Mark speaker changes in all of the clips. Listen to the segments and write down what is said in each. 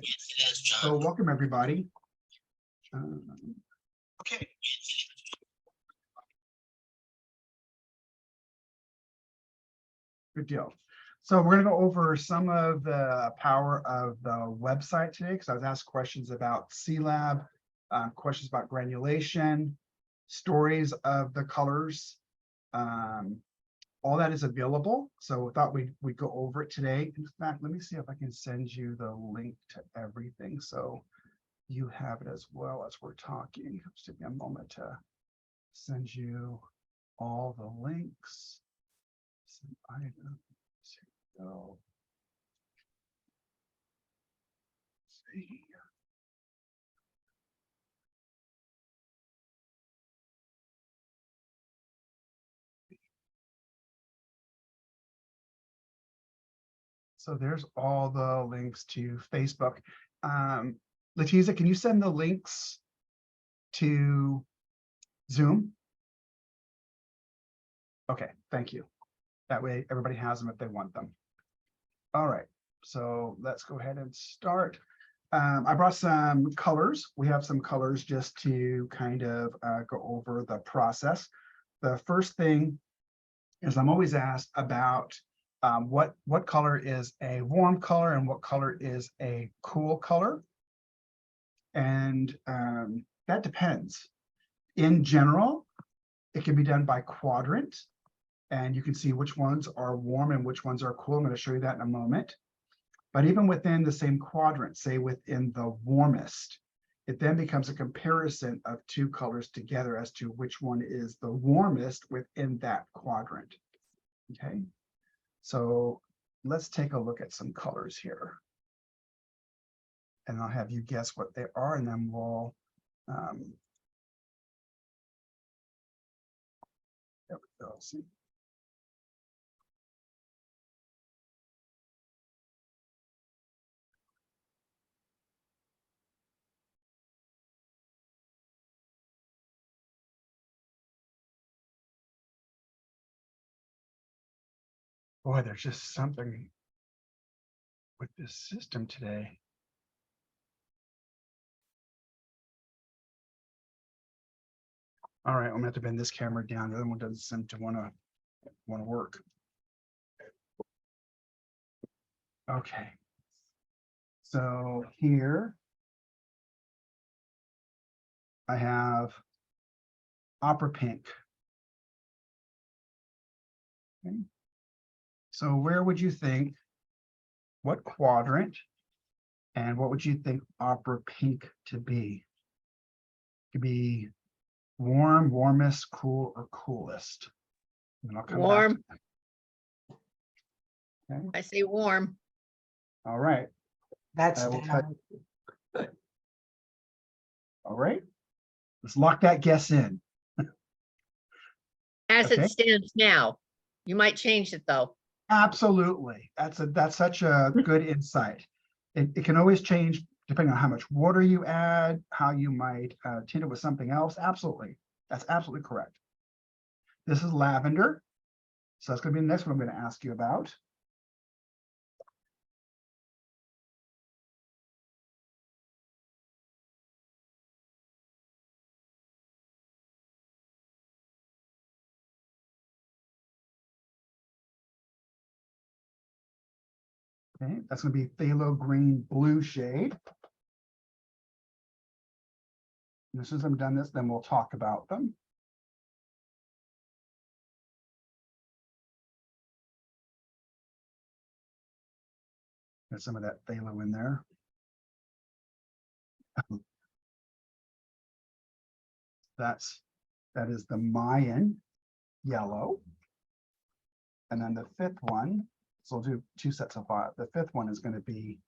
Speaker 1: Yes, it is, John.
Speaker 2: So welcome everybody.
Speaker 1: Okay.
Speaker 2: Good deal. So we're going to go over some of the power of the website today, because I was asked questions about CieLab, questions about granulation, stories of the colors. All that is available. So we thought we'd go over it today. In fact, let me see if I can send you the link to everything, so you have it as well as we're talking. Just give me a moment to send you all the links. Send items. Here we go. Let's see. So there's all the links to Facebook. Letiza, can you send the links to Zoom? Okay, thank you. That way everybody has them if they want them. All right, so let's go ahead and start. I brought some colors. We have some colors just to kind of go over the process. The first thing is I'm always asked about what color is a warm color and what color is a cool color. And that depends. In general, it can be done by quadrant, and you can see which ones are warm and which ones are cool. I'm going to show you that in a moment. But even within the same quadrant, say within the warmest, it then becomes a comparison of two colors together as to which one is the warmest within that quadrant. Okay, so let's take a look at some colors here. And I'll have you guess what they are, and then we'll there we go. See. Boy, there's just something with this system today. All right, I'm gonna have to bend this camera down. The other one doesn't seem to want to work. Okay. So here I have opera pink. Okay. So where would you think, what quadrant, and what would you think opera pink to be? It could be warm, warmest, cool, or coolest. And I'll come
Speaker 3: Warm.
Speaker 2: back to that. Okay.
Speaker 3: I say warm.
Speaker 2: All right.
Speaker 4: That's
Speaker 2: I will
Speaker 4: down.
Speaker 2: All right. Let's lock that guess in.
Speaker 3: As
Speaker 2: Okay.
Speaker 3: it stands now. You might change it though.
Speaker 2: Absolutely. That's such a good insight. It can always change depending on how much water you add, how you might tint it with something else. Absolutely. That's absolutely correct. This is lavender. So that's going to be the next one I'm going to ask you about. Okay, that's going to be phthalo green blue shade. And as soon as I'm done this, then we'll talk about them. There's some of that phthalo in there. That is the Mayan yellow. And then the fifth one, so we'll do two sets of five. The fifth one is going to be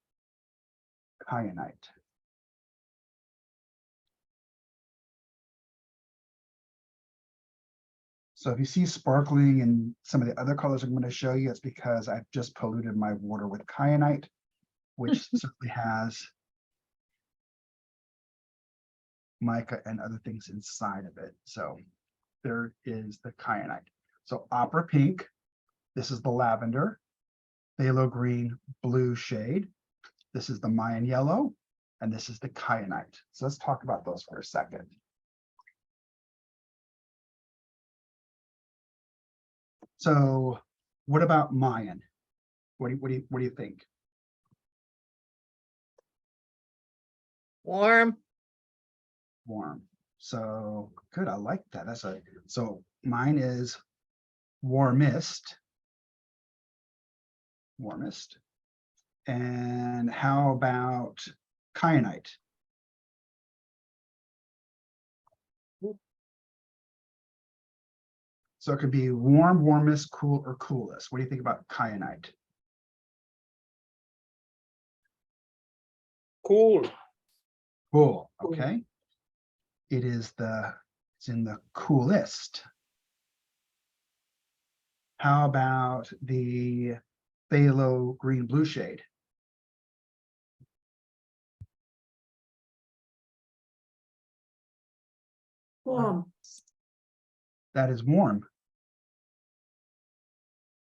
Speaker 2: kyanite. So if you see sparkling in some of the other colors I'm going to show you, it's because I've just polluted my water with kyanite, which certainly has mica and other things inside of it. So there is the kyanite. So opera pink, this is the lavender, phthalo green blue shade. This is the Mayan yellow, and this is the kyanite. So let's talk about those for a second. So what about Mayan? What do you think?
Speaker 3: Warm.
Speaker 2: Warm. So good. I like that. So mine is warmest. Warmest. And how about kyanite? So it could be warm, warmest, cool, or coolest. What do you think about kyanite?
Speaker 1: Cool.
Speaker 2: Cool. Okay. It's in the coolest. How about the phthalo green blue shade?
Speaker 1: Warm.
Speaker 2: That is warm.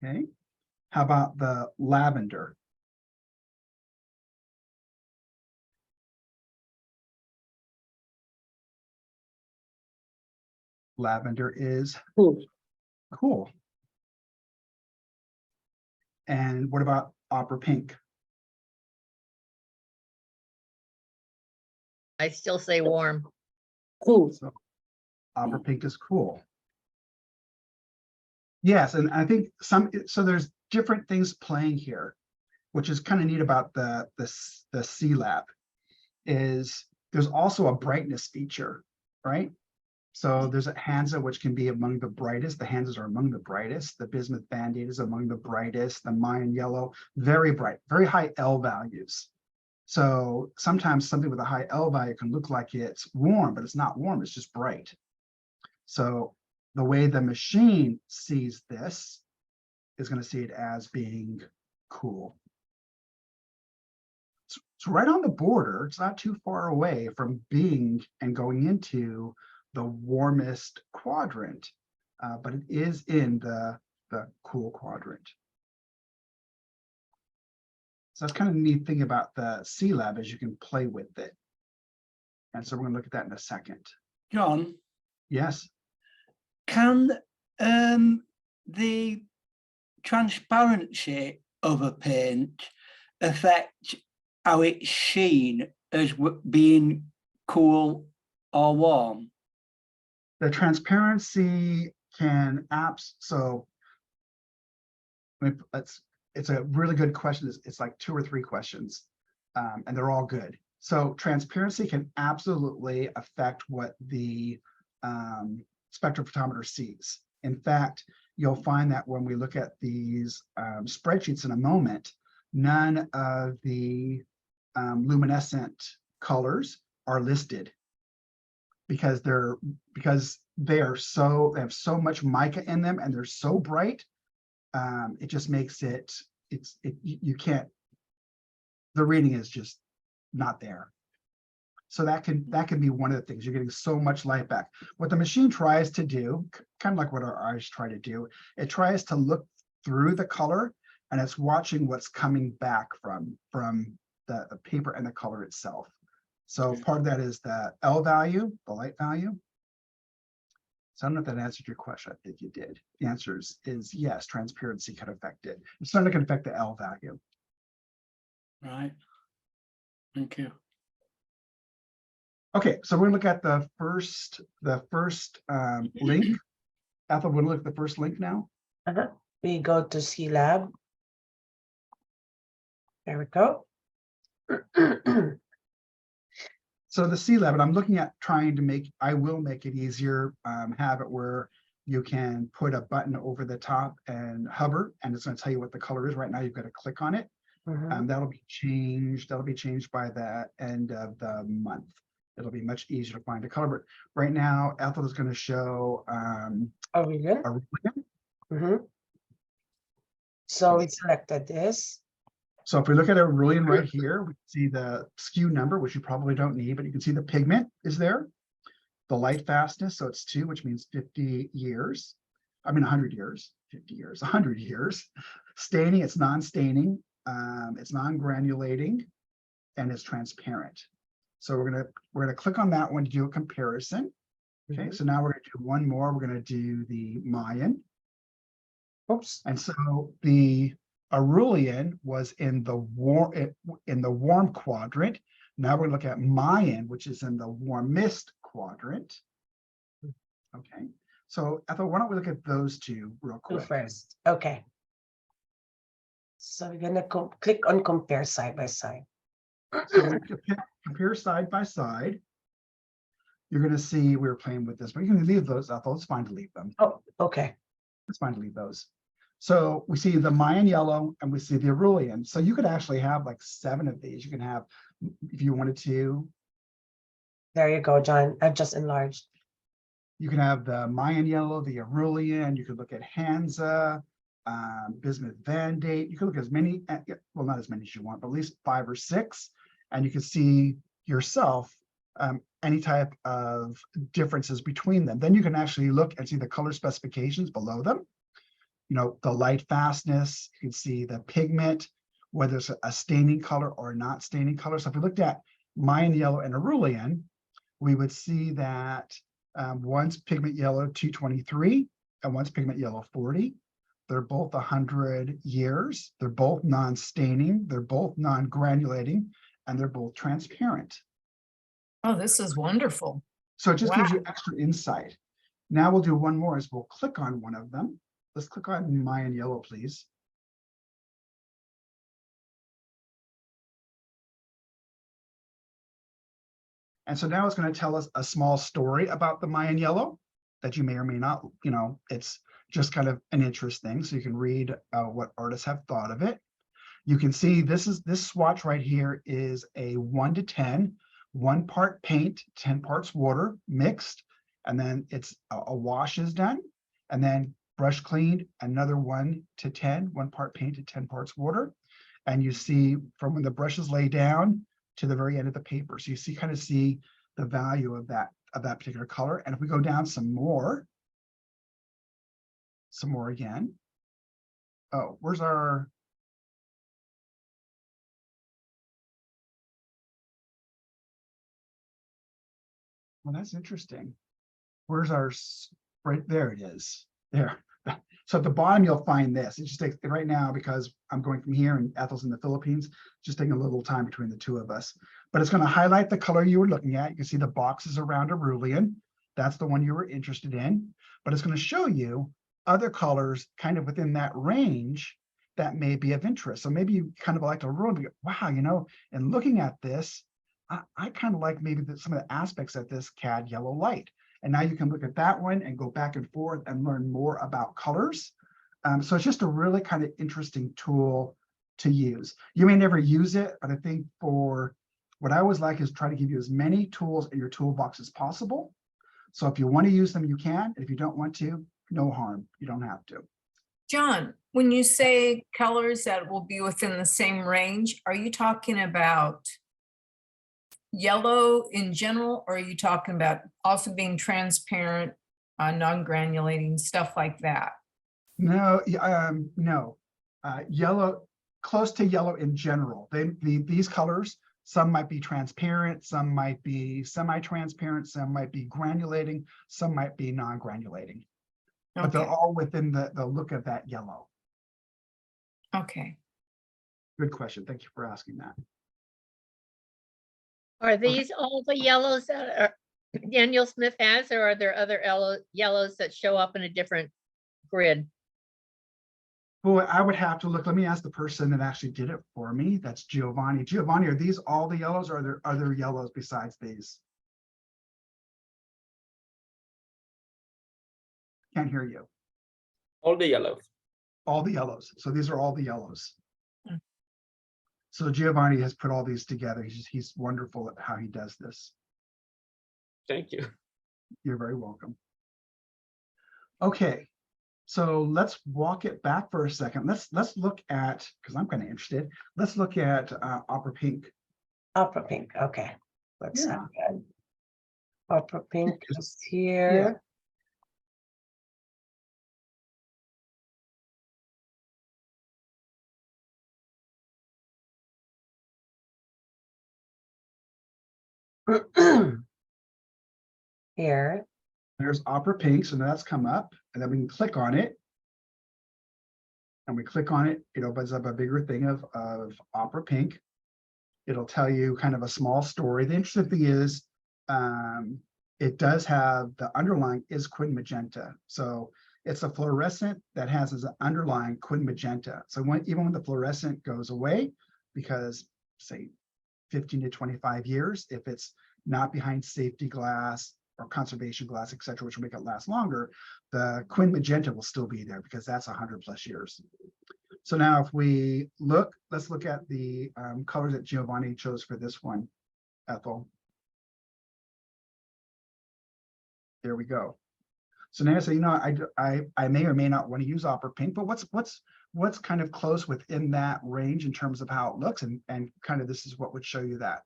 Speaker 2: Okay. How about the lavender? Lavender is
Speaker 1: Cool.
Speaker 2: cool. And what about opera pink?
Speaker 3: I still say warm.
Speaker 1: Cool.
Speaker 2: So opera pink is cool. Yes, and I think so there's different things playing here, which is kind of neat about the CieLab, is there's also a brightness feature, right? So there's a Hansa, which can be among the brightest. The Hansas are among the brightest. The bismuth band-aid is among the brightest. The Mayan yellow, very bright, very high L values. So sometimes something with a high L value can look like it's warm, but it's not warm, it's just bright. So the way the machine sees this is going to see it as being cool. It's right on the border. It's not too far away from being and going into the warmest quadrant, but it is in the cool quadrant. So that's kind of the neat thing about the CieLab is you can play with it. And so we're going to look at that in a second.
Speaker 4: John,
Speaker 2: Yes.
Speaker 4: can the transparency of a paint affect how it's seen as being cool or warm?
Speaker 2: The transparency can it's a really good question. It's like 2 or 3 questions, and they're all good. So transparency can absolutely affect what the spectrophotometer sees. In fact, you'll find that when we look at these spreadsheets in a moment, none of the luminescent colors are listed because they have so much mica in them and they're so bright. It just makes you can't, the reading is just not there. So that can be one of the things. You're getting so much light back. What the machine tries to do, kind of like what our eyes try to do, it tries to look through the color and it's watching what's coming back from the paper and the color itself. So part of that is the L value, the light value. So I don't know if that answered your question. I think you did. The answer is yes, transparency can affect it. It's certainly can affect the L value.
Speaker 4: Right. Thank you.
Speaker 2: Okay, so we're gonna look at the first link. Ethel, we're gonna look at the first link now.
Speaker 1: We go to CieLab. There we go.
Speaker 2: So the CieLab, and I'm looking at trying to I will make it easier, have it where you can put a button over the top and hover, and it's going to tell you what the color is. Right now, you've got to click on it. That'll be changed. That'll be changed by the end of the month. It'll be much easier to find a color. But right now, Ethel is going to show
Speaker 1: Are we good?
Speaker 2: a ruling.
Speaker 1: So we selected this.
Speaker 2: So if we look at a ruling right here, we can see the skew number, which you probably don't need, but you can see the pigment is there. The light fastness, so it's 2, which means 50 years. I mean 100 years, 50 years, 100 years. Staining, it's non-staining. It's non-granulating. and it's transparent. So we're gonna click on that one to do a comparison. Okay, so now we're gonna do one more. We're gonna do the Mayan.
Speaker 1: Oops.
Speaker 2: And so the Aurelian was in the warm quadrant. Now we're gonna look at Mayan, which is in the warmest quadrant. Okay, so Ethel, why don't we look at those two real
Speaker 1: Go
Speaker 2: quick?
Speaker 1: first. Okay. So we're gonna click on compare side by side.
Speaker 2: So when you compare side by side, you're gonna see we were playing with this, but you can leave those, Ethel. It's fine to leave them.
Speaker 1: Oh, okay.
Speaker 2: It's fine to leave those. So we see the Mayan yellow and we see the Aurelian. So you could actually have like 7 of these. You can have, if you wanted to,
Speaker 1: There you go, John. I've just enlarged.
Speaker 2: you can have the Mayan yellow, the Aurelian. You could look at Hansa, Bismuth Vandate. You could look at as many, well, not as many as you want, but at least 5 or 6. And you can see yourself any type of differences between them. Then you can actually look and see the color specifications below them. You know, the light fastness, you can see the pigment, whether it's a staining color or not staining color. So if we looked at Mayan yellow and Aurelian, we would see that one's pigment yellow 223 and one's pigment yellow 40. They're both 100 years. They're both non-staining. They're both non-granulating, and they're both transparent.
Speaker 5: Oh, this is wonderful.
Speaker 2: So it just gives
Speaker 5: Wow.
Speaker 2: you extra insight. Now we'll do one more is we'll click on one of them. Let's click on Mayan yellow, please. And so now it's going to tell us a small story about the Mayan yellow that you may or may not, you know, it's just kind of an interest thing. So you can read what artists have thought of it. You can see this swatch right here is a 1 to 10, 1 part paint, 10 parts water mixed, and then it's a wash is done, and then brush cleaned, another 1 to 10, 1 part paint to 10 parts water. And you see from when the brushes lay down to the very end of the paper. So you kind of see the value of that particular color. And if we go down some more again. Oh, where's our, well, that's interesting. Where's our, right there it is. There. So at the bottom, you'll find this. It just takes right now because I'm going from here and Ethel's in the Philippines, just taking a little time between the two of us. But it's going to highlight the color you were looking at. You can see the boxes around Aurelian. That's the one you were interested in. But it's going to show you other colors kind of within that range that may be of interest. So maybe you kind of like to really, wow, you know, and looking at this, I kind of like maybe some of the aspects of this cad yellow light. And now you can look at that one and go back and forth and learn more about colors. So it's just a really kind of interesting tool to use. You may never use it, but I think for what I always like is try to give you as many tools in your toolbox as possible. So if you want to use them, you can. And if you don't want to, no harm. You don't have to.
Speaker 5: John, when you say colors that will be within the same range, are you talking about yellow in general, or are you talking about also being transparent, non-granulating, stuff like that?
Speaker 2: No, no. Yellow, close to yellow in general. These colors, some might be transparent, some might be semi-transparent, some might be granulating, some might be non-granulating. But they're
Speaker 5: Okay,
Speaker 2: all within the look of that yellow.
Speaker 5: okay.
Speaker 2: Good question. Thank you for asking that.
Speaker 3: Are these all the yellows that Daniel Smith has, or are there other yellows that show up in a different grid?
Speaker 2: Boy, I would have to look. Let me ask the person that actually did it for me. That's Giovanni. Giovanni, are these all the yellows, or are there other yellows besides these? Can't hear you.
Speaker 6: All the yellows.
Speaker 2: All the yellows. So these are all the yellows.
Speaker 5: Mm.
Speaker 2: So Giovanni has put all these together. He's wonderful at how he does this.
Speaker 6: Thank you.
Speaker 2: You're very welcome. Okay, so let's walk it back for a second. Let's look at, because I'm kind of interested. Let's look at Opera Pink.
Speaker 1: Opera pink. Okay. Let's
Speaker 2: Yeah.
Speaker 1: have that. Opera pink is here. Here,
Speaker 2: There's opera pink, so now that's come up, and then we can click on it. And we click on it, it opens up a bigger thing of opera pink. It'll tell you kind of a small story. The interesting thing is, it does have the underlying is quin magenta. So it's a fluorescent that has as an underlying quin magenta. So even when the fluorescent goes away, because say 15 to 25 years, if it's not behind safety glass or conservation glass, et cetera, which will make it last longer, the quin magenta will still be there because that's 100+ years. So now if we look, let's look at the colors that Giovanni chose for this one, Ethel. There we go. So now I say, you know, I may or may not want to use opera pink, but what's kind of close within that range in terms of how it looks, and kind of this is what would show you that.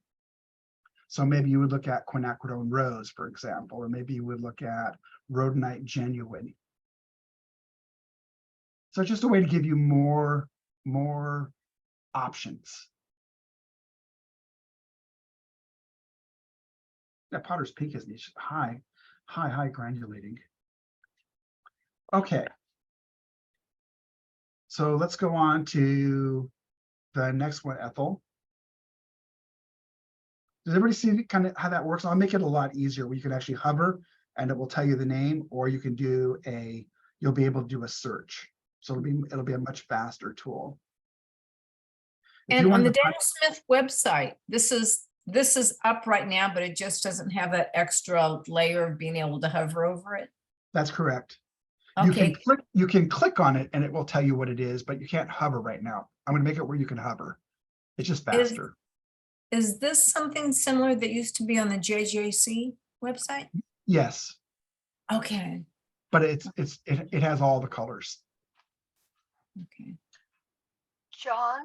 Speaker 2: So maybe you would look at quinacridone rose, for example, or maybe you would look at rhodonite genuine. So just a way to give you more options. That Potter's Pink is high granulating. Okay. So let's go on to the next one, Ethel. Does everybody see kind of how that works? I'll make it a lot easier where you can actually hover and it will tell you the name, or you can do you'll be able to do a search. So it'll be a much faster tool.
Speaker 5: And on the Daniel Smith website, this is up right now, but it just doesn't have that extra layer of being able to hover over it.
Speaker 2: That's correct.
Speaker 5: Okay.
Speaker 2: You can click on it and it will tell you what it is, but you can't hover right now. I'm going to make it where you can hover. It's just faster.
Speaker 5: Is this something similar that used to be on the JJC website?
Speaker 2: Yes.
Speaker 5: Okay.
Speaker 2: But it has all the colors.
Speaker 5: Okay.
Speaker 7: John,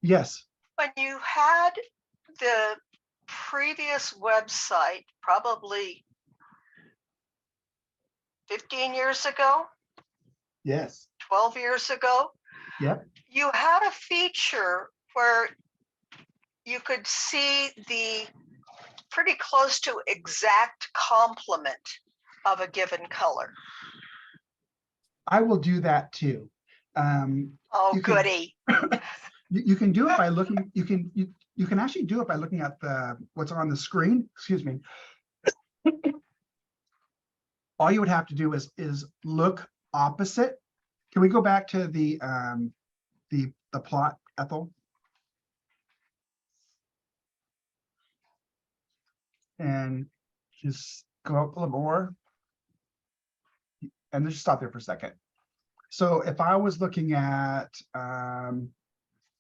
Speaker 2: Yes.
Speaker 7: when you had the previous website, probably 15 years ago,
Speaker 2: Yes.
Speaker 7: 12 years ago,
Speaker 2: Yep.
Speaker 7: you had a feature where you could see the pretty close to exact complement of a given color.
Speaker 2: I will do that too.
Speaker 7: Oh,
Speaker 2: You can-
Speaker 7: goody.
Speaker 2: You can do it by looking. You can actually do it by looking at what's on the screen. Excuse me. All you would have to do is look opposite. Can we go back to the plot, Ethel? And just go up a little more. And just stop there for a second. So if I was looking at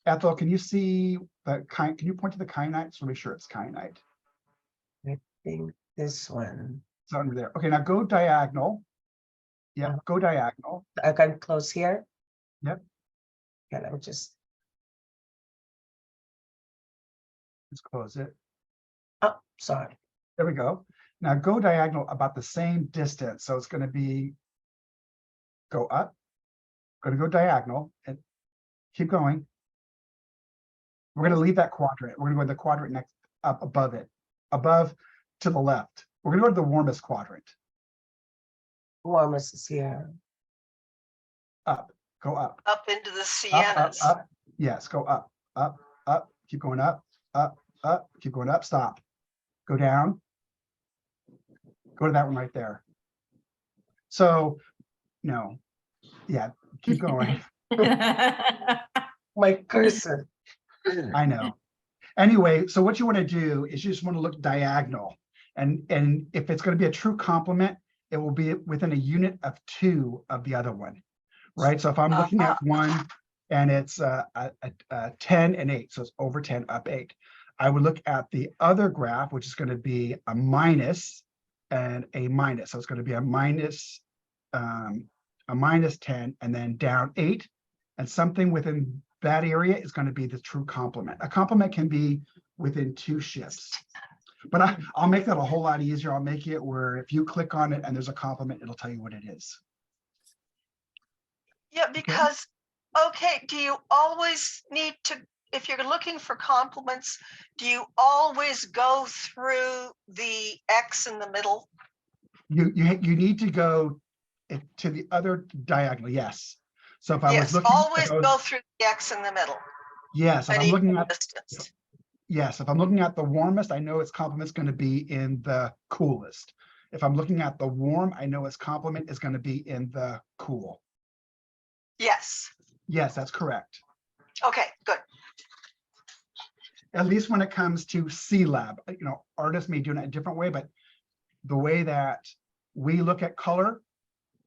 Speaker 2: Ethel, can you see the can you point to the kyanite? So make sure it's kyanite.
Speaker 1: I think this one.
Speaker 2: It's under there. Okay, now go diagonal. Yeah, go diagonal.
Speaker 1: I can close here.
Speaker 2: Yep.
Speaker 1: Can I just,
Speaker 2: Let's close it.
Speaker 1: oh, sorry.
Speaker 2: There we go. Now go diagonal about the same distance. So it's going to be go up. Going to go diagonal and keep going. We're going to leave that quadrant. We're going to go to the quadrant next up above it, above to the left. We're going to go to the warmest quadrant.
Speaker 1: Warmest is here.
Speaker 2: Up, go up.
Speaker 7: Up into the
Speaker 2: Up,
Speaker 7: siennas.
Speaker 2: up. Yes, go up, up, up. Keep going up, up, up. Keep going up. Stop. Go down. Go to that one right there. So, no. Yeah, keep going.
Speaker 1: My cursor.
Speaker 2: I know. Anyway, so what you want to do is you just want to look diagonal. And if it's going to be a true complement, it will be within a unit of 2 of the other one, right? So if I'm looking at one and it's 10 and 8, so it's over 10, up 8. I would look at the other graph, which is going to be a minus and a minus. So it's going to be a minus 10 and then down 8. And something within that area is going to be the true complement. A complement can be within 2 shifts. But I'll make that a whole lot easier. I'll make it where if you click on it and there's a complement, it'll tell you what it is.
Speaker 7: Yeah, because, okay, do you always need to if you're looking for complements, do you always go through the X in the middle?
Speaker 2: You need to go to the other diagonal, yes. So if I was
Speaker 7: Yes,
Speaker 2: looking,
Speaker 7: always go through the X in the middle.
Speaker 2: yes, if
Speaker 7: at
Speaker 2: I'm looking
Speaker 7: equal
Speaker 2: at,
Speaker 7: distance.
Speaker 2: yes, if I'm looking at the warmest, I know its complement's going to be in the coolest. If I'm looking at the warm, I know its complement is going to be in the cool.
Speaker 7: Yes,
Speaker 2: Yes, that's correct.
Speaker 7: okay, good.
Speaker 2: At least when it comes to CieLab, you know, artists may do it in a different way, but the way that we look at color,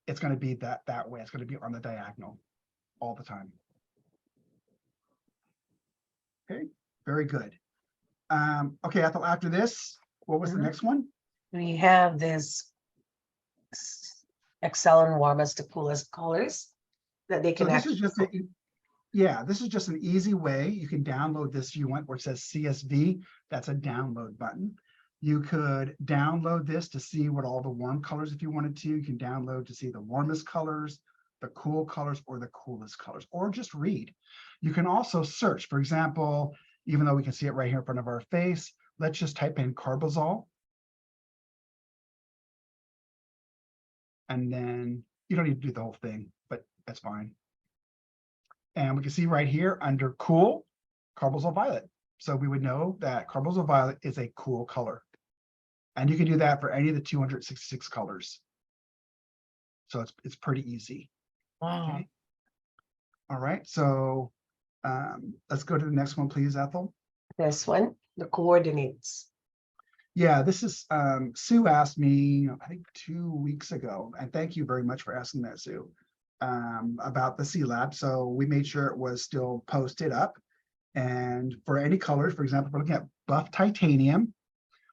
Speaker 2: it's going to be that way. It's going to be on the diagonal all the time. Okay, very good. Okay, Ethel, after this, what was the
Speaker 1: Mhm.
Speaker 2: next one?
Speaker 1: We have this Excel and Warmest, the coolest colors that they
Speaker 2: So
Speaker 1: can
Speaker 2: this is
Speaker 1: actually.
Speaker 2: just a, yeah, this is just an easy way. You can download this if you want, where it says CSV. That's a download button. You could download this to see what all the warm colors, if you wanted to. You can download to see the warmest colors, the cool colors, or the coolest colors, or just read. You can also search. For example, even though we can see it right here in front of our face, let's just type in carbazole. And then you don't need to do the whole thing, but that's fine. And we can see right here under cool, carbazole violet. So we would know that carbazole violet is a cool color. And you can do that for any of the 266 colors. So it's pretty easy.
Speaker 5: Wow.
Speaker 2: Okay. All right, so let's go to the next one, please, Ethel.
Speaker 1: This one, the coordinates.
Speaker 2: Yeah, this is Sue asked me, I think 2 weeks ago, and thank you very much for asking that, Sue, about the CieLab. So we made sure it was still posted up. And for any colors, for example, if we're looking at buff titanium,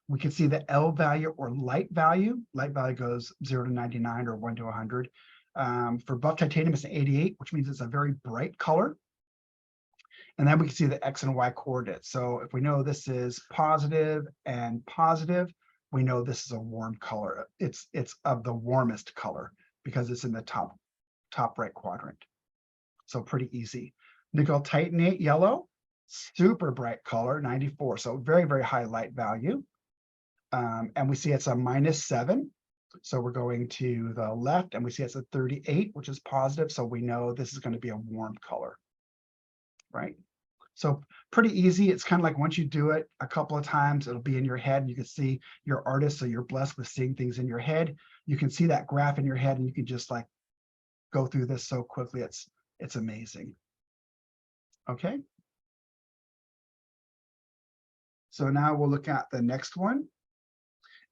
Speaker 2: we can see the L value or light value. Light value goes 0 to 99 or 1 to 100. For buff titanium, it's an 88, which means it's a very bright color. And then we can see the X and Y coordinates. So if we know this is positive and positive, we know this is a warm color. It's of the warmest color because it's in the top right quadrant. So pretty easy. Nickel titanate yellow, super bright color, 94. So very, very high light value. And we see it's a -7. So we're going to the left and we see it's a 38, which is positive. So we know this is going to be a warm color, right? So pretty easy. It's kind of like once you do it a couple of times, it'll be in your head and you can see your artist. So you're blessed with seeing things in your head. You can see that graph in your head and you can just like go through this so quickly. It's amazing. Okay. So now we'll look at the next one.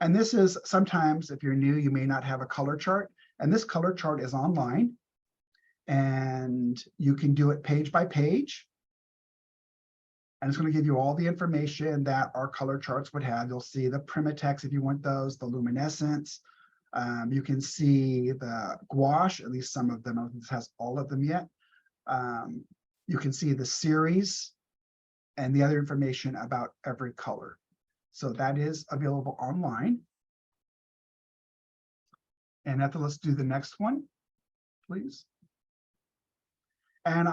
Speaker 2: And this is sometimes, if you're new, you may not have a color chart. And this color chart is online. And you can do it page by page. And it's going to give you all the information that our color charts would have. You'll see the Primitex if you want those, the luminescence. You can see the gouache, at least some of them. I don't think this has all of them yet. You can see the series and the other information about every color. So that is available online. And Ethel, let's do the next one, please. And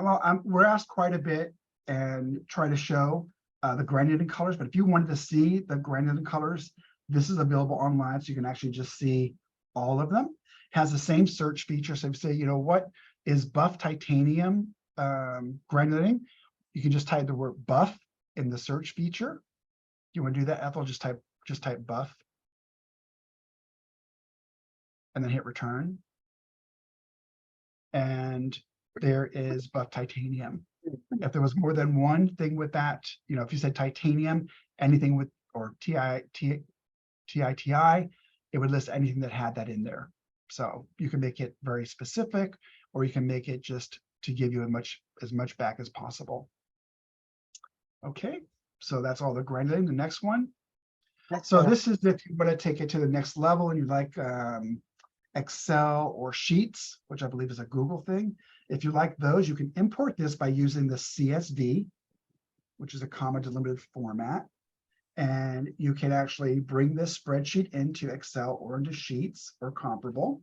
Speaker 2: we're asked quite a bit and try to show the granulating colors, but if you wanted to see the granulating colors, this is available online, so you can actually just see all of them. It has the same search feature. So if you say, you know, what is buff titanium granulating? You can just type the word buff in the search feature. You want to do that, Ethel? Just type buff and then hit return. And there is buff titanium. If there was more than one thing with that, you know, if you said titanium, anything with, or TITI, it would list anything that had that in there. So you can make it very specific, or you can make it just to give you as much back as possible. Okay, so that's all the granulating. The next one. So this is if you want to take it to the next level and you like Excel or Sheets, which I believe is a Google thing. If you like those, you can import this by using the CSV, which is a comma delimited format. And you can actually bring this spreadsheet into Excel or into Sheets or comparable.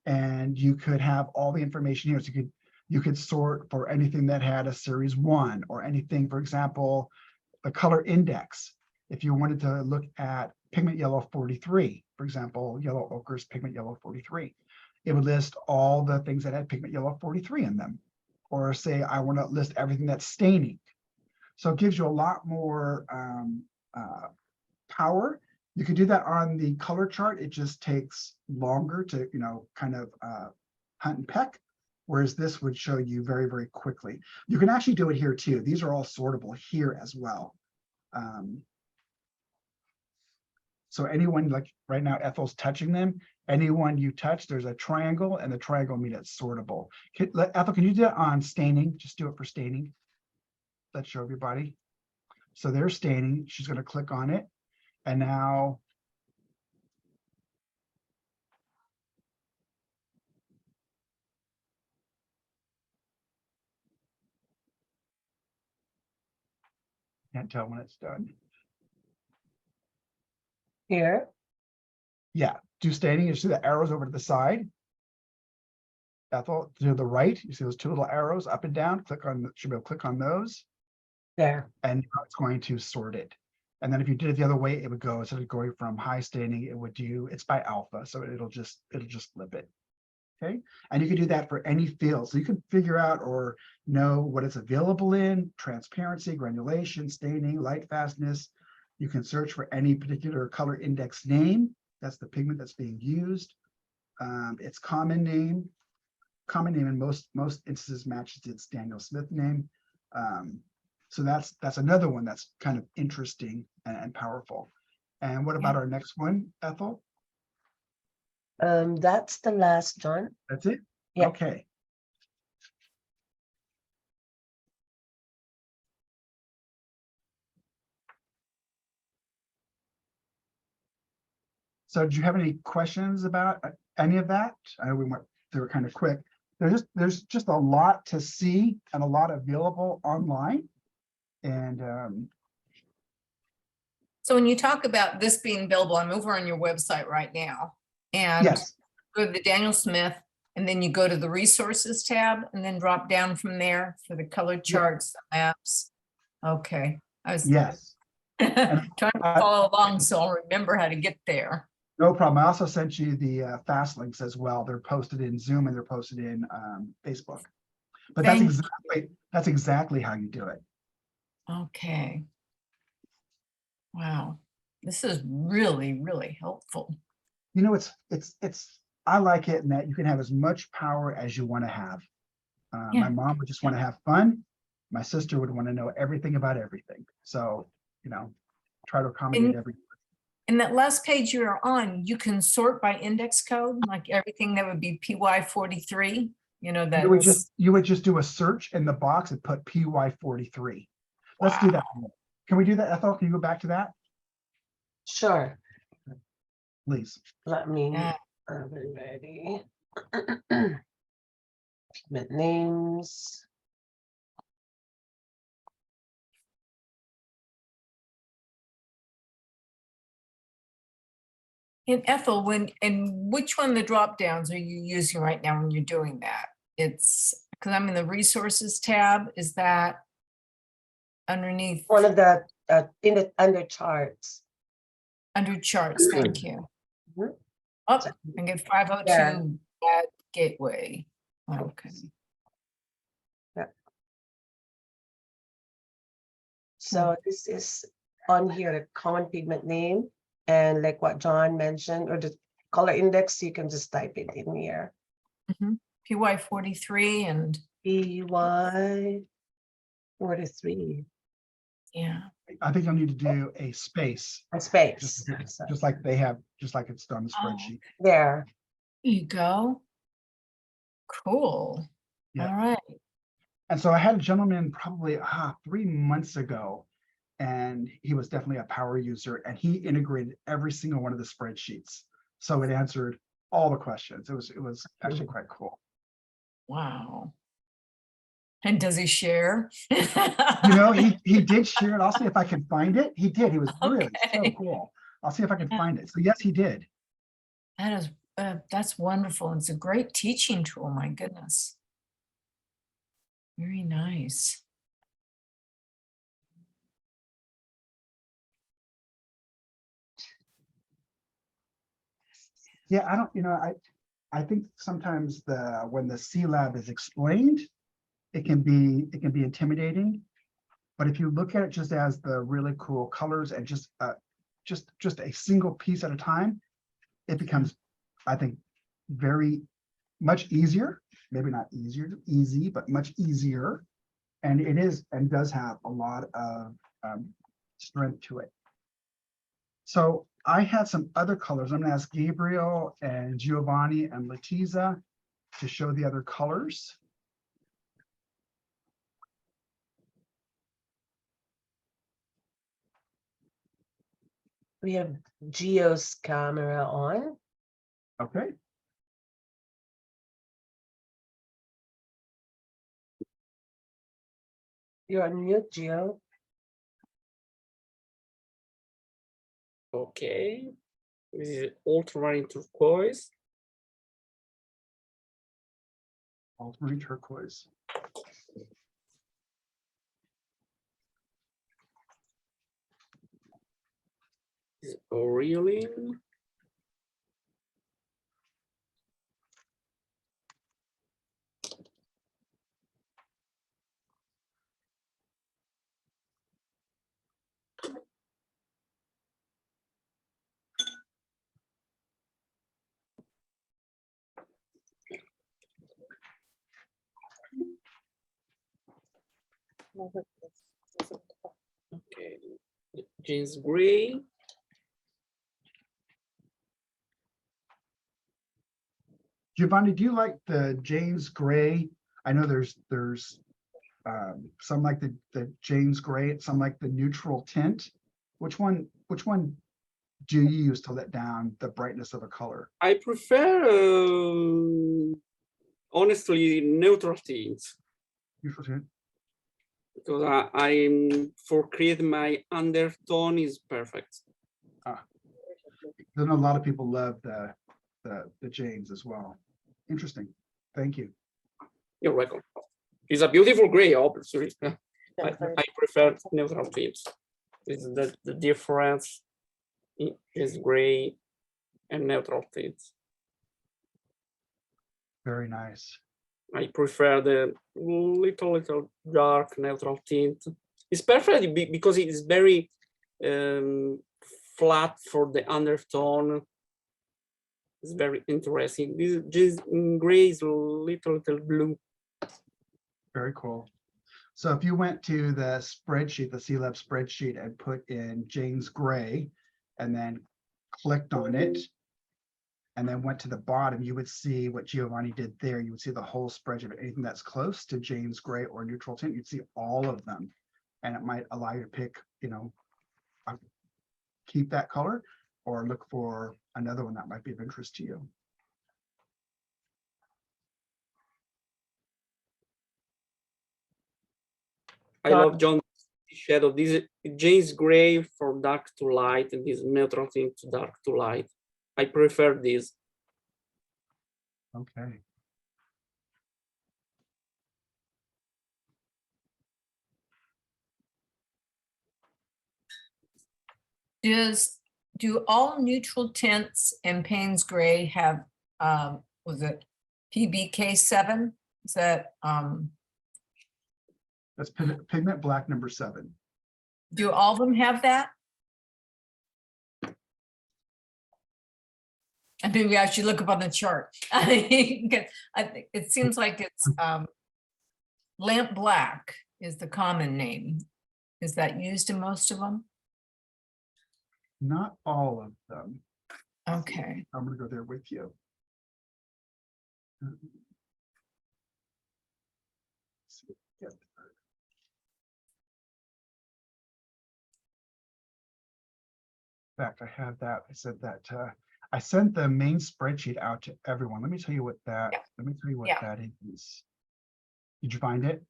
Speaker 2: And you could have all the information here. So you could You could sort for anything that had a series 1 or anything, for example, the color index. If you wanted to look at pigment yellow 43, for example, yellow ochre's pigment yellow 43, it would list all the things that had pigment yellow 43 in them. Or say, I want to list everything that's staining. So it gives you a lot more power. You could do that on the color chart. It just takes longer to, kind of hunt and peck. Whereas this would show you very, very quickly. You can actually do it here too. These are all sortable here as well. So anyone, like right now, Ethel's touching them. Anyone you touch, there's a triangle, and the triangle means it's sortable. Ethel, can you do that on staining? Just do it for staining. Let's show everybody. So there's staining. She's going to click on it. And now can't tell when it's done.
Speaker 1: Here,
Speaker 2: Yeah, do staining. You see the arrows over to the side. Ethel, to the right, you see those two little arrows up and down. Click on, should be able to click on those,
Speaker 1: there.
Speaker 2: and it's going to sort it. And then if you did it the other way, it would go, instead of going from high staining, it would do, it's by alpha, so it'll just flip it. Okay, and you can do that for any field. So you can figure out or know what it's available in: transparency, granulation, staining, light fastness. You can search for any particular color index name. That's the pigment that's being used. Its common name in most instances matches its Daniel Smith name. So that's another one that's kind of interesting and powerful. And what about our next one, Ethel?
Speaker 1: That's the last one.
Speaker 2: That's it?
Speaker 1: Yeah.
Speaker 2: Okay. So do you have any questions about any of that? I know they were kind of quick. There's just a lot to see and a lot available online. And
Speaker 5: So when you talk about this being available, I'm over on your website right now. And
Speaker 2: yes,
Speaker 5: go to the Daniel Smith, and then you go to the resources tab and then drop down from there for the color charts, the maps. Okay. I was
Speaker 2: yes,
Speaker 5: trying to follow along so I'll remember how to get there.
Speaker 2: no problem. I also sent you the fast links as well. They're posted in Zoom and they're posted in Facebook. But that's exactly how you do it.
Speaker 5: Okay. Wow. This is really, really helpful.
Speaker 2: It's I like it in that you can have as much power as you want to have.
Speaker 5: Yeah.
Speaker 2: My mom would just want to have fun. My sister would want to know everything about everything. So, try to accommodate everything.
Speaker 5: In that last page you're on, you can sort by index code, like everything that would be PY43, that
Speaker 2: You would just do a search in the box and put PY43. Let's do that. Can we do that, Ethel? Can you go back to that,
Speaker 1: Sure.
Speaker 2: please?
Speaker 1: Let me,
Speaker 5: Yeah.
Speaker 1: ready. Pigment names.
Speaker 5: And Ethel, which one of the drop downs are you using right now when you're doing that? It's because I'm in the resources tab. Is that underneath
Speaker 1: One of the, under charts.
Speaker 5: under charts? Thank you.
Speaker 1: Mhm.
Speaker 5: Oh, I get 502 Bad Gateway. Okay.
Speaker 1: So this is on here, the common pigment name, and like what John mentioned, or the color index, you can just type it in here.
Speaker 5: PY43 and
Speaker 1: PY 43,
Speaker 5: yeah.
Speaker 2: I think I'll need to do a space,
Speaker 1: a space.
Speaker 2: just like they have, just like it's on the
Speaker 5: Oh.
Speaker 2: spreadsheet.
Speaker 1: There.
Speaker 5: There you go. Cool.
Speaker 2: Yeah.
Speaker 5: All right.
Speaker 2: And so I had a gentleman probably 3 months ago, and he was definitely a power user, and he integrated every single one of the spreadsheets. So it answered all the questions. It was actually quite cool.
Speaker 5: Wow. And does he share?
Speaker 2: He did share it. I'll see if I can find it. He did. He was really so
Speaker 5: Okay.
Speaker 2: cool. I'll see if I can find it. So yes, he did.
Speaker 5: That is that's wonderful. It's a great teaching tool. My goodness. Very nice.
Speaker 2: Yeah, I don't, I think sometimes when the CieLab is explained, it can be intimidating. But if you look at it just as the really cool colors and just a single piece at a time, it becomes, I think, very much easier. Maybe not easy, but much easier. And it is and does have a lot of strength to it. So I had some other colors. I'm going to ask Gabriel and Giovanni and Letiza to show the other colors.
Speaker 1: We have Gio's camera on.
Speaker 2: Okay.
Speaker 1: You're on mute, Gio.
Speaker 6: Okay. This is ultramarine turquoise.
Speaker 2: Ultramarine turquoise.
Speaker 6: This is Aureolin. Okay. James Gray.
Speaker 2: Giovanni, do you like the James Gray? I know there's some like the James Gray, some like the neutral tint. Which one do you use to let down the brightness of a color?
Speaker 6: I prefer, honestly, neutral tints.
Speaker 2: Neutral tint.
Speaker 6: Because I'm for create my undertone is perfect.
Speaker 2: I know a lot of people love the James as well. Interesting. Thank you.
Speaker 6: You're welcome. It's a beautiful gray, obviously. I prefer neutral tints. This is the difference is gray and neutral tints.
Speaker 2: Very nice.
Speaker 6: I prefer the little dark neutral tint. It's perfect because it is very flat for the undertone. It's very interesting. This gray is a little blue.
Speaker 2: Very cool. So if you went to the spreadsheet, the CieLab spreadsheet, and put in James Gray and then clicked on it and then went to the bottom, you would see what Giovanni did there. You would see the whole spreadsheet. Anything that's close to James Gray or neutral tint, you'd see all of them. And it might allow you to pick, keep that color or look for another one that might be of interest to you.
Speaker 6: I love John shadow. This is James Gray for dark to light, and this neutral tint to dark to light. I prefer this.
Speaker 2: Okay.
Speaker 5: Do all neutral tints and Payne's Gray have, was it PBK7? Is that,
Speaker 2: That's pigment black number 7.
Speaker 5: do all of them have that? And maybe I should look up on the chart. I think it seems like it's lamp black is the common name. Is that used in most of them?
Speaker 2: Not all of them.
Speaker 5: Okay.
Speaker 2: I'm going to go there with you. Yeah. In fact, I have that. I said that I sent the main spreadsheet out to everyone. Let me tell you what that.
Speaker 5: Yeah.
Speaker 2: Let me tell you what
Speaker 5: Yeah.
Speaker 2: that is. Did you find it?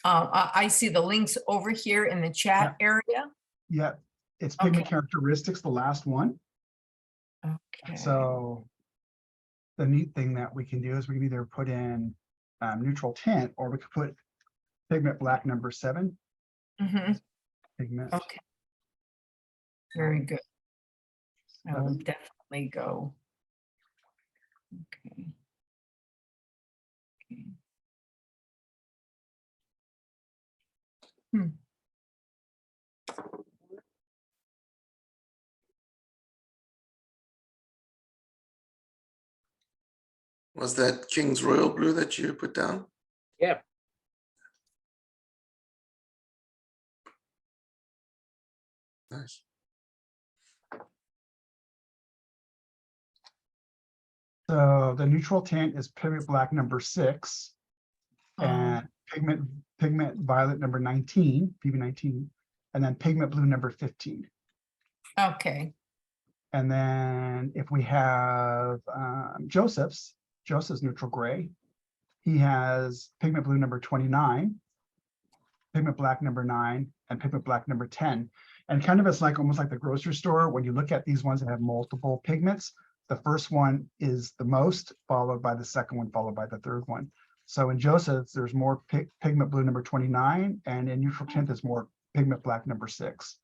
Speaker 5: I see the links over here in the chat area.
Speaker 2: Yeah, it's pigment
Speaker 5: Okay.
Speaker 2: characteristics, the last one.
Speaker 5: Okay.
Speaker 2: So the neat thing that we can do is we can either put in neutral tint, or we could put pigment black number 7.
Speaker 5: Mhm.
Speaker 2: Pigment.
Speaker 5: Okay. Very good. I will
Speaker 2: 7.
Speaker 5: definitely go. Okay. Okay.
Speaker 8: Was that King's Royal Blue that you put down?
Speaker 6: Yeah.
Speaker 8: Nice.
Speaker 2: So the neutral tint is pigment black number 6, and pigment violet number 19, PB19, and then pigment blue number 15.
Speaker 5: Okay.
Speaker 2: And then if we have Joseph's neutral gray, he has pigment blue number 29, pigment black number 9, and pigment black number 10. And kind of it's like almost like the grocery store. When you look at these ones that have multiple pigments, the first one is the most, followed by the second one, followed by the third one. So in Joseph's, there's more pigment blue number 29, and in neutral tint, there's more pigment black number 6.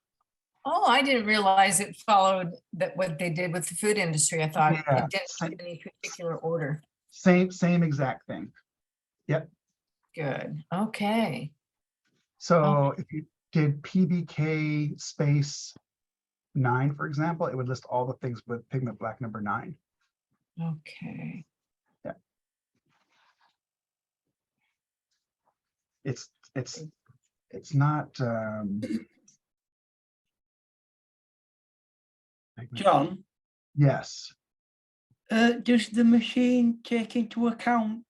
Speaker 5: Oh, I didn't realize it followed that what they did with the food industry. I thought
Speaker 2: Yeah,
Speaker 5: it didn't have any particular order.
Speaker 2: Same exact thing.
Speaker 5: Good. Okay.
Speaker 2: So if you did PBK space 9, for example, it would list all the things with pigment black number 9.
Speaker 5: Okay.
Speaker 2: It's not
Speaker 4: John,
Speaker 2: yes.
Speaker 4: does the machine take into account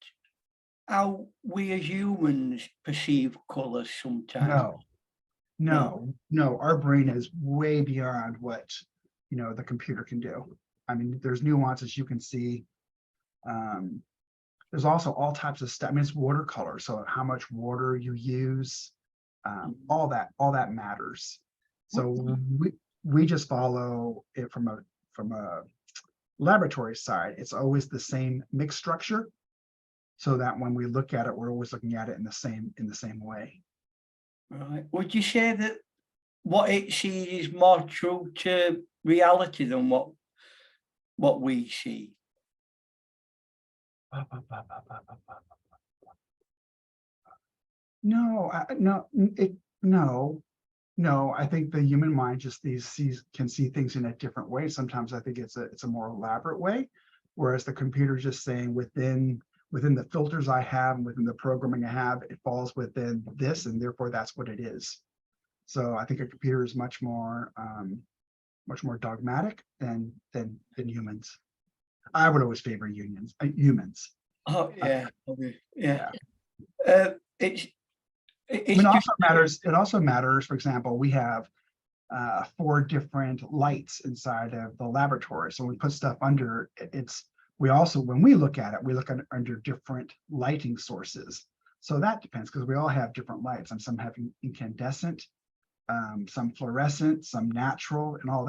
Speaker 4: how we as humans perceive colours sometimes?
Speaker 2: No, our brain is way beyond what the computer can do. I mean, there's nuances you can see. There's also all types of stuff. I mean, it's watercolor, so how much water you use, all that matters. So we just follow it from a laboratory side. It's always the same mix structure, so that when we look at it, we're always looking at it in the same way.
Speaker 4: Right. Would you say that what it sees is more true to reality than what we see?
Speaker 2: No, no. I think the human mind just can see things in a different way. Sometimes I think it's a more elaborate way, whereas the computer just saying within the filters I have and within the programming I have, it falls within this, and therefore that's what it is. So I think a computer is much more dogmatic than humans. I would always favor humans.
Speaker 4: Oh yeah, yeah. It
Speaker 2: also matters. For example, we have 4 different lights inside of the laboratory. So when we put stuff under when we look at it, we look under different lighting sources. So that depends, because we all have different lights, and some have incandescent, some fluorescent, some natural, and all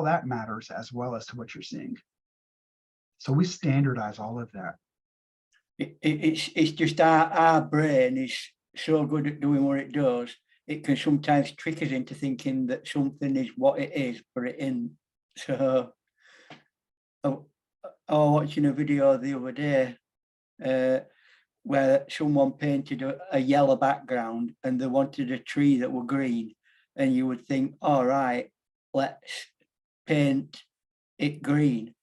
Speaker 2: that matters as well as to what you're seeing. So we standardize all of that.
Speaker 4: it's just our brain is so good at doing what it does, it can sometimes trick us into thinking that something is what it is, but it isn't. So I was watching a video the other day where someone painted a yellow background and they wanted a tree that were green, and you would think, all right, let's paint it green,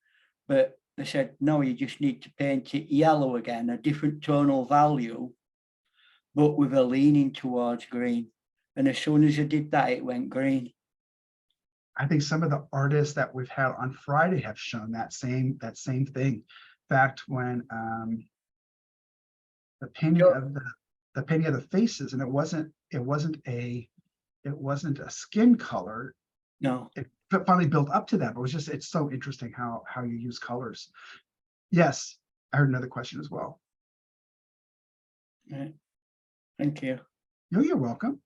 Speaker 4: but they said, no, you just need to paint it yellow again, a different tonal value, but with a leaning towards green. And as soon as I did that, it went green.
Speaker 2: I think some of the artists that we've had on Friday have shown that same thing. In fact, when the painting of the faces, and it wasn't a skin color.
Speaker 4: No.
Speaker 2: It finally built up to that, but it's so interesting how you use colors. Yes, I heard another question as well.
Speaker 4: Right. Thank you.
Speaker 2: No, you're welcome.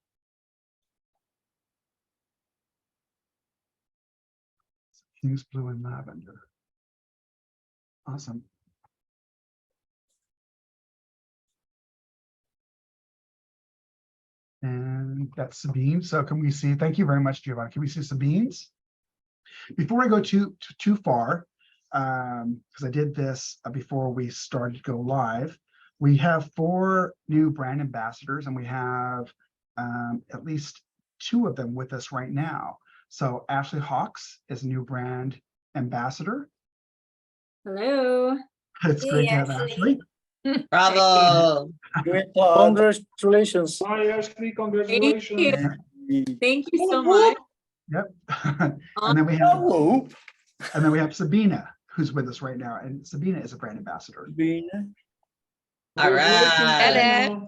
Speaker 2: King's blue and lavender. Awesome. And that's Sabine. So can we see, thank you very much, Giovanni. Can we see Sabine's? Before I go too far, because I did this before we started to go live, we have 4 new brand ambassadors, and we have at least 2 of them with us right now. So Ashley Hawks is a new brand ambassador.
Speaker 9: Hello.
Speaker 2: It's great to have Ashley.
Speaker 1: Bravo.
Speaker 4: Great job.
Speaker 10: Congratulations.
Speaker 11: Hi, Ashley,
Speaker 9: Thank
Speaker 11: congratulations.
Speaker 9: you. Thank you so much.
Speaker 2: Yep. And then we have
Speaker 4: Hello,
Speaker 2: Sabina, who's with us right now, and Sabina is a brand ambassador.
Speaker 4: Bina.
Speaker 1: All right.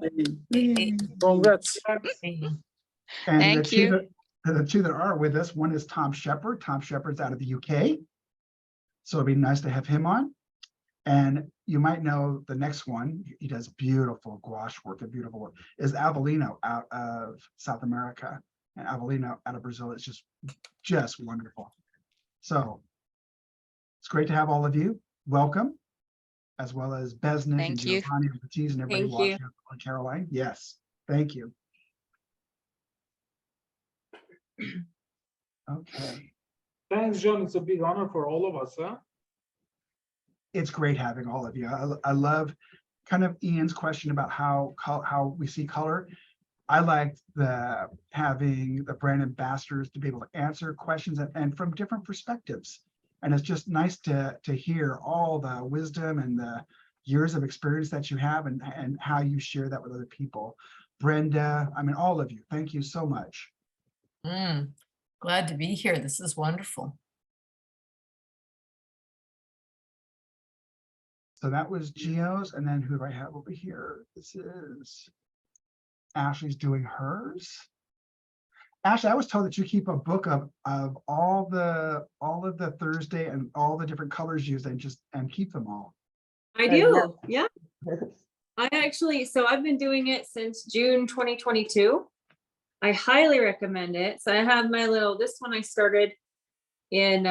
Speaker 10: Congrats.
Speaker 2: And
Speaker 12: Thank you.
Speaker 2: The two that are with us, one is Tom Shepard. Tom Shepard's out of the UK. So it'd be nice to have him on. And you might know the next one, he does beautiful gouache work and beautiful work, is Avelino out of South America. And Avelino out of Brazil is just wonderful. So it's great to have all of you. Welcome, as well as Besnick and
Speaker 12: Thank you.
Speaker 2: Giovanni and Baptiste and everybody
Speaker 9: Thank you.
Speaker 2: watching on Caroline. Yes, thank you. Okay.
Speaker 11: Thanks, John. It's a big honor for all of us, huh?
Speaker 2: It's great having all of you. I love kind of Ian's question about how we see color. I like having the brand ambassadors to be able to answer questions and from different perspectives. And it's just nice to hear all the wisdom and the years of experience that you have and how you share that with other people. Brenda, I mean, all of you, thank you so much.
Speaker 5: Glad to be here. This is wonderful.
Speaker 2: So that was Gio's, and then who do I have over here? This is Ashley's doing hers. Ashley, I was told that you keep a book of all of the Thursday and all the different colors used and keep them all.
Speaker 9: I do. Yeah. I actually, so I've been doing it since June 2022. I highly recommend it. So I have my this one I started in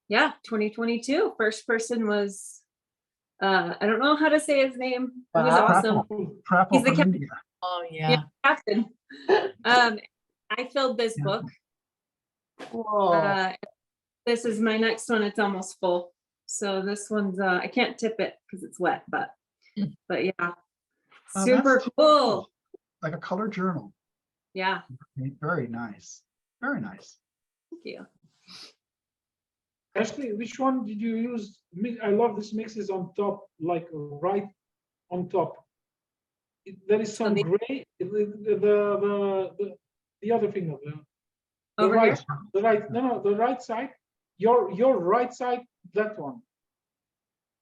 Speaker 9: 2022. First person was I don't know how to say his name. He was awesome.
Speaker 2: Prapo
Speaker 9: He's the
Speaker 2: from India.
Speaker 5: Oh, yeah.
Speaker 9: captain. I filled this book.
Speaker 1: Whoa.
Speaker 9: This is my next one. It's almost full. So this one's I can't tip it because it's wet, but yeah.
Speaker 2: Oh,
Speaker 9: Super
Speaker 2: that's
Speaker 9: cool.
Speaker 2: Like a color journal.
Speaker 9: Yeah.
Speaker 2: Very nice. Very nice.
Speaker 9: Thank you.
Speaker 11: Ashley, which one did you use? I love this mixes on top, like right on top. There is some gray. The other finger. The
Speaker 9: Over
Speaker 11: right,
Speaker 9: here?
Speaker 11: the right. No, the right side. Your right side. That one.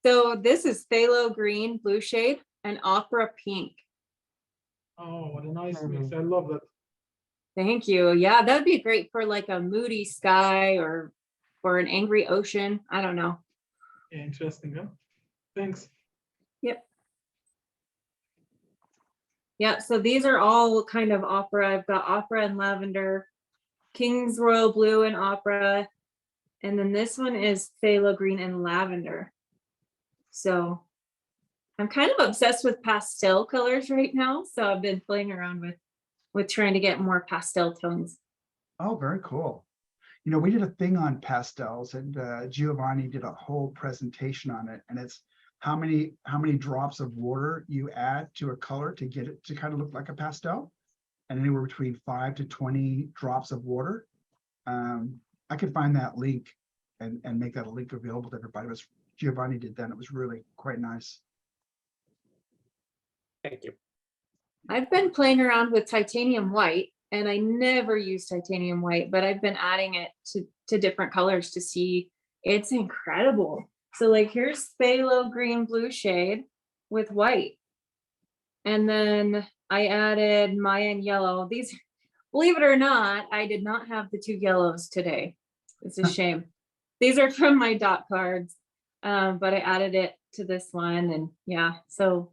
Speaker 9: So this is phthalo green, blue shade, and opera pink.
Speaker 11: Oh, what a nice mix! I love that.
Speaker 9: Thank you. Yeah, that would be great for like a moody sky or an angry ocean. I don't know.
Speaker 11: Yeah, interesting. Huh? Thanks.
Speaker 9: Yep. Yeah, so these are all kind of opera. I've got opera and lavender, King's Royal Blue and opera, and then this one is phthalo green and lavender. So I'm kind of obsessed with pastel colors right now. So I've been playing around with trying to get more pastel tones.
Speaker 2: Oh, very cool. You know, we did a thing on pastels, and Giovanni did a whole presentation on it, and it's how many drops of water you add to a color to get it to kind of look like a pastel, and anywhere between 5 to 20 drops of water. I could find that link and make that a link available to everybody. It was Giovanni did that. It was really quite nice.
Speaker 6: Thank you.
Speaker 9: I've been playing around with titanium white, and I never use titanium white, but I've been adding it to different colors to see. It's incredible. So like here's phthalo green blue shade with white. And then I added Mayan yellow. These, believe it or not, I did not have the 2 yellows today. It's a shame. These are from my dot cards, but I added it to this one. And yeah, so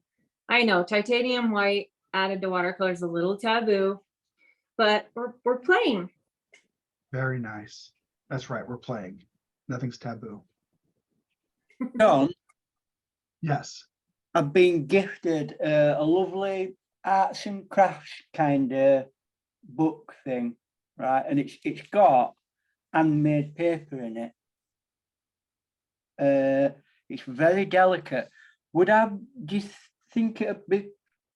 Speaker 9: I know titanium white added to watercolor is a little taboo, but we're playing.
Speaker 2: Very nice. That's right. We're playing. Nothing's taboo.
Speaker 4: John,
Speaker 2: Yes.
Speaker 4: I've been gifted a lovely arts and crafts kind of book thing, right? And it's got handmade paper in it. It's very delicate. Do you think it'd be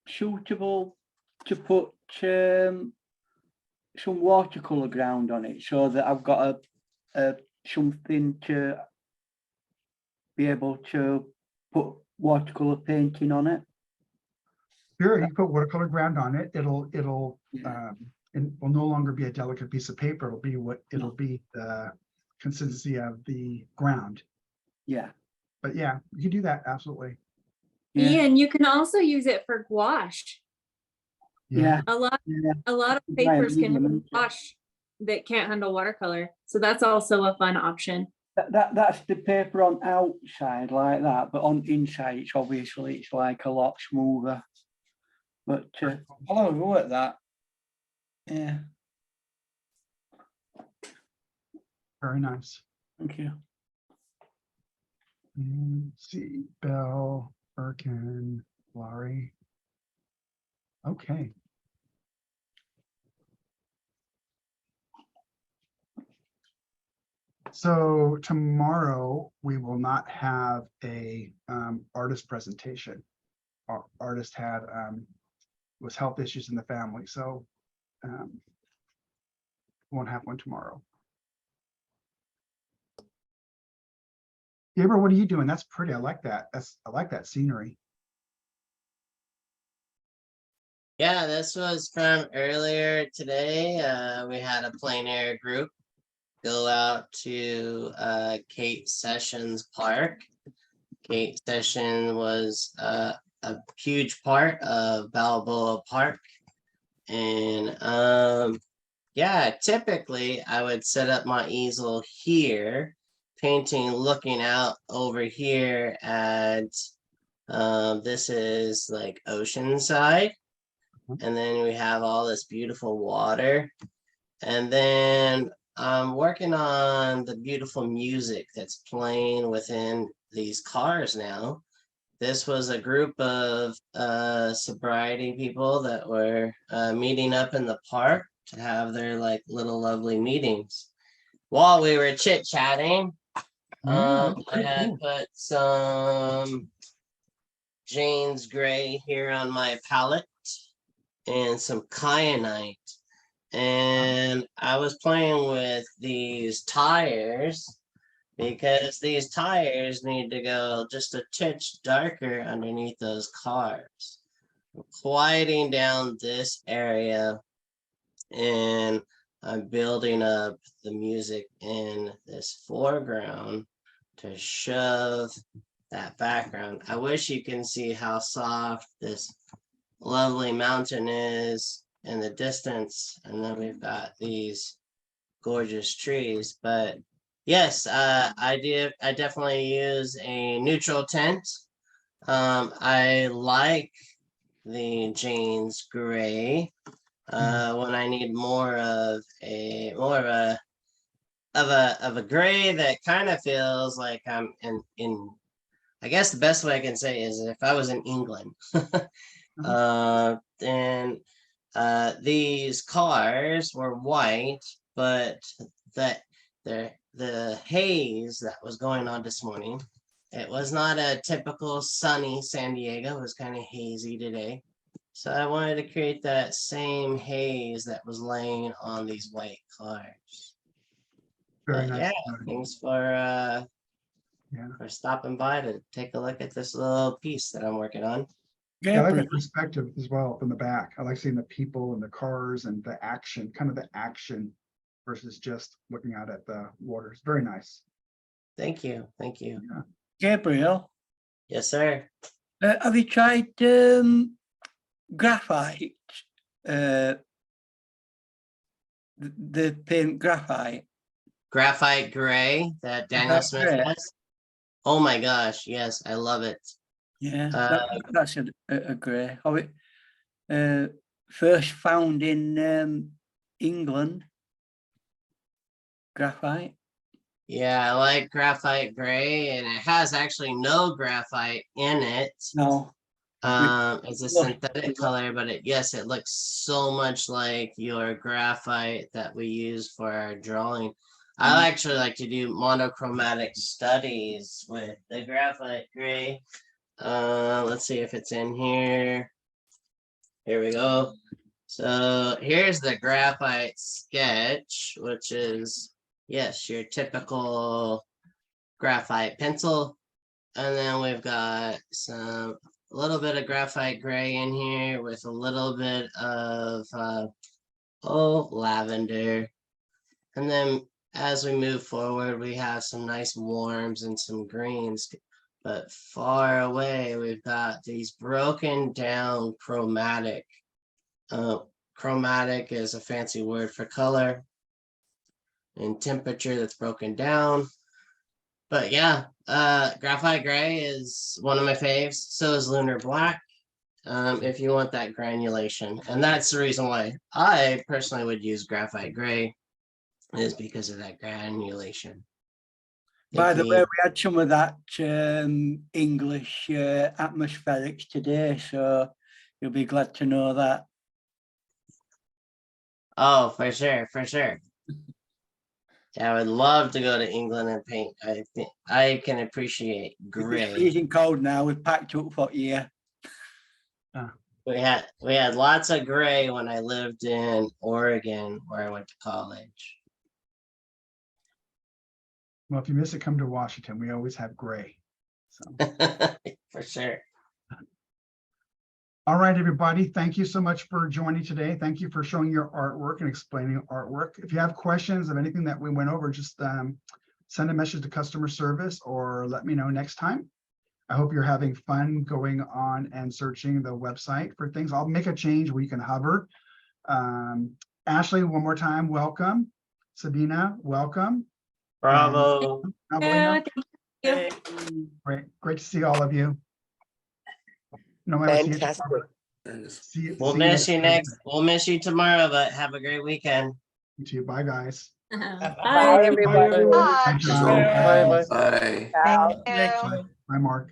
Speaker 4: suitable to put some watercolor ground on it so that I've got a something to be able to put watercolor painting on it?
Speaker 2: Sure, you put watercolor ground on it, it'll
Speaker 4: Yeah.
Speaker 2: it will no longer be a delicate piece of paper. It'll be the consistency of the ground.
Speaker 4: Yeah.
Speaker 2: But yeah, you can do that, absolutely.
Speaker 4: Yeah.
Speaker 9: Ian, you can also use it for gouache.
Speaker 4: Yeah.
Speaker 9: A lot
Speaker 4: Yeah.
Speaker 9: of
Speaker 4: Right,
Speaker 9: papers can
Speaker 4: medium,
Speaker 9: handle
Speaker 4: isn't it?
Speaker 9: gouache that can't handle watercolor. So that's also a fun option.
Speaker 4: That's the paper on outside like that, but on inside it's like a lot smoother. But I'll have a go at that. Yeah.
Speaker 2: Very nice.
Speaker 4: Thank you.
Speaker 2: Let's see, Bell, Birkin, Laurie. Okay. So tomorrow we will not have a artist presentation. Our artist had was health issues in the family, so won't have one tomorrow. Gabriel, what are you doing? That's pretty. I like that. I like that scenery.
Speaker 13: Yeah, this was from earlier today. We had a plein air group go out to Kate Sessions Park. Kate Session was a huge part of Balboa Park. And yeah, typically I would set up my easel here, painting, looking out over here at this is like Oceanside. And then we have all this beautiful water. And then I'm working on the beautiful music that's playing within these cars now. This was a group of sobriety people that were meeting up in the park to have their like little lovely meetings. While we were chit-chatting, I had put some Jane's Gray here on my palette and some kyanite. And I was playing with these tires because these tires need to go just a touch darker underneath those cars. I'm quieting down this area and I'm building up the music in this foreground to shove that background. I wish you can see how soft this lovely mountain is in the distance, and then we've got these gorgeous trees. But yes, I definitely use a neutral tint. I like the Jane's Gray when I need more of a gray that kind of feels like I'm in I guess the best way I can say is if I was in England. And these cars were white, but the haze that was going on this morning, it was not a typical sunny San Diego. It was kind of hazy today. So I wanted to create that same haze that was laying on these white cars.
Speaker 2: Very
Speaker 13: But
Speaker 2: nice.
Speaker 13: yeah, thanks for stopping by to take a look at this little piece that I'm working on.
Speaker 2: Yeah, I like that perspective as well from the back. I like seeing the people and the cars and the action, kind of the action versus just looking out at the water. It's very nice.
Speaker 13: Thank you. Thank you.
Speaker 2: Yeah.
Speaker 4: Gabriel,
Speaker 13: Yes, sir.
Speaker 4: have you tried graphite? The paint graphite.
Speaker 13: Graphite gray that Daniel
Speaker 4: That's
Speaker 13: Smith
Speaker 4: great.
Speaker 13: has. Oh my gosh, yes, I love it.
Speaker 4: Yeah, that's a grey. Oh, it first found in England. Graphite.
Speaker 13: Yeah, I like graphite gray, and it has actually no graphite in it.
Speaker 4: No.
Speaker 13: It's a
Speaker 4: Look,
Speaker 13: synthetic color, but yes, it looks so much like your graphite that we use for our drawing. I actually like to do monochromatic studies with the graphite gray. Let's see if it's in here. Here we go. So here's the graphite sketch, which is, yes, your typical graphite pencil. And then we've got a little bit of graphite gray in here with a little bit of, lavender. And then as we move forward, we have some nice warms and some greens. But far away, we've got these broken down chromatic. Chromatic is a fancy word for color and temperature that's broken down. But yeah, graphite gray is one of my faves. So is lunar black. If you want that granulation, and that's the reason why I personally would use graphite gray, is because of that granulation.
Speaker 4: By the
Speaker 13: If
Speaker 4: way,
Speaker 13: you-
Speaker 4: we had some of that English atmospherics today, so you'll be glad to know that.
Speaker 13: Oh, for sure, for sure. Yeah, I would love to go to England and paint. I think I can appreciate
Speaker 4: It's
Speaker 13: gray.
Speaker 4: freezing cold now. We've packed up for you.
Speaker 13: We had lots of gray when I lived in Oregon, where I went to college.
Speaker 2: Well, if you miss it, come to Washington. We always have gray. So,
Speaker 13: For sure.
Speaker 2: all right, everybody. Thank you so much for joining today. Thank you for showing your artwork and explaining artwork. If you have questions of anything that we went over, just send a message to customer service or let me know next time. I hope you're having fun going on and searching the website for things. I'll make a change where you can hover. Ashley, one more time, welcome. Sabina, welcome.
Speaker 13: Bravo.
Speaker 2: Evelina,
Speaker 9: Yeah, thank you.
Speaker 2: great to see all of you. No matter see you
Speaker 8: Fantastic.
Speaker 2: tomorrow.
Speaker 8: And
Speaker 13: We'll
Speaker 2: See
Speaker 13: miss you
Speaker 2: Thursday.
Speaker 13: next. We'll miss you tomorrow, but have a great weekend.
Speaker 2: You too. Bye, guys.
Speaker 9: Bye.
Speaker 11: Everybody.
Speaker 7: Bye.
Speaker 2: Bye, John.
Speaker 10: Bye bye.
Speaker 8: Bye.
Speaker 7: Thank you.
Speaker 2: Bye, Mark.